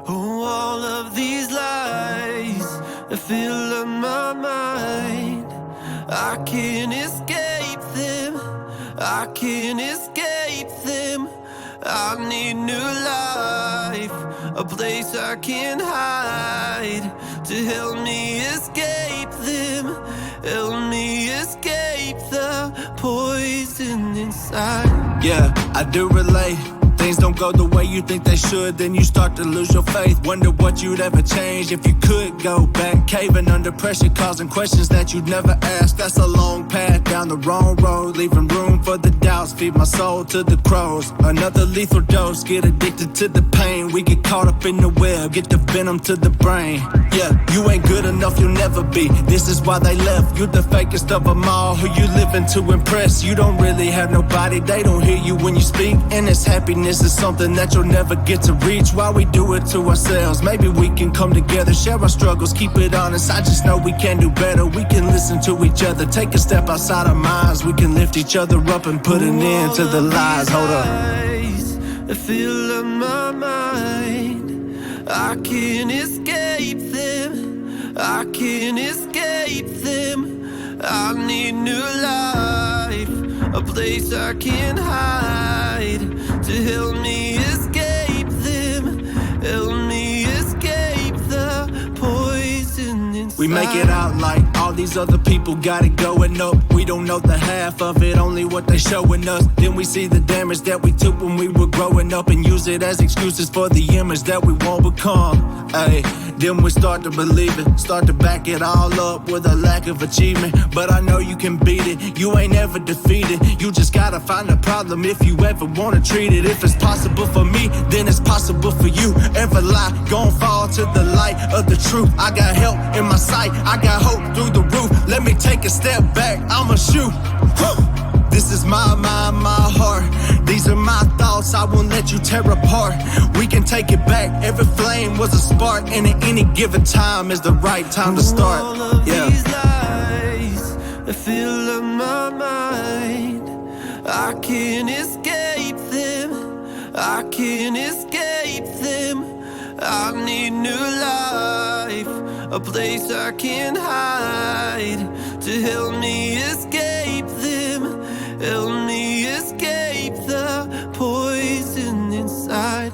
Oh, all of these lies that fill up my mind, I can't escape them, I can't escape them. I need new life, a place I can hide, to help me escape them, help me escape the poison inside. Yeah, I do relate. Things don't go the way you think they should, then you start to lose your faith. Wonder what you'd ever change if you could go back. Caving under pressure, causing questions that you'd never ask. That's a long path down the wrong road, leaving room for the doubts. Feed my soul to the crows. Another lethal dose, get addicted to the pain. We get caught up in the web, get the venom to the brain. Yeah, you ain't good enough, you'll never be. This is why they left. You the fakest of them all, who you living to impress. You don't really have nobody, they don't hear you when you speak. And it's happiness is something that you'll never get to reach. Why we do it to ourselves? Maybe we can come together, share our struggles, keep it honest. I just know we can do better. We can listen to each other, take a step outside our minds. We can lift each other up and put an end to the lies. Hold up. That fill up my mind, I can't escape them, I can't escape them. I need new life, a place I can hide, to help me escape them, help me escape the poison inside. We make it out like all these other people got it going up. We don't know the half of it, only what they showing us. Then we see the damage that we took when we were growing up, and use it as excuses for the image that we won't become. Ay, then we start to believe it, start to back it all up with a lack of achievement. But I know you can beat it, you ain't ever defeated. You just gotta find a problem if you ever wanna treat it. If it's possible for me, then it's possible for you. Every lie gon' fall to the light of the truth. I got help in my sight, I got hope through the roof. Let me take a step back, I'ma shoot. This is my mind, my heart. These are my thoughts, I won't let you tear apart. We can take it back, every flame was a spark. And at any given time is the right time to start. All of these lies that fill up my mind, I can't escape them, I can't escape them. I need new life, a place I can hide, to help me escape them, help me escape the poison inside.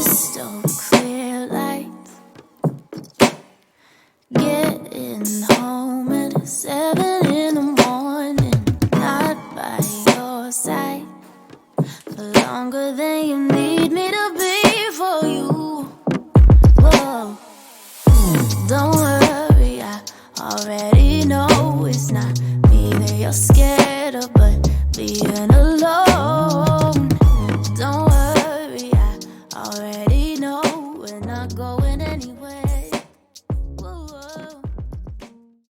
crystal clear light. Getting home at 7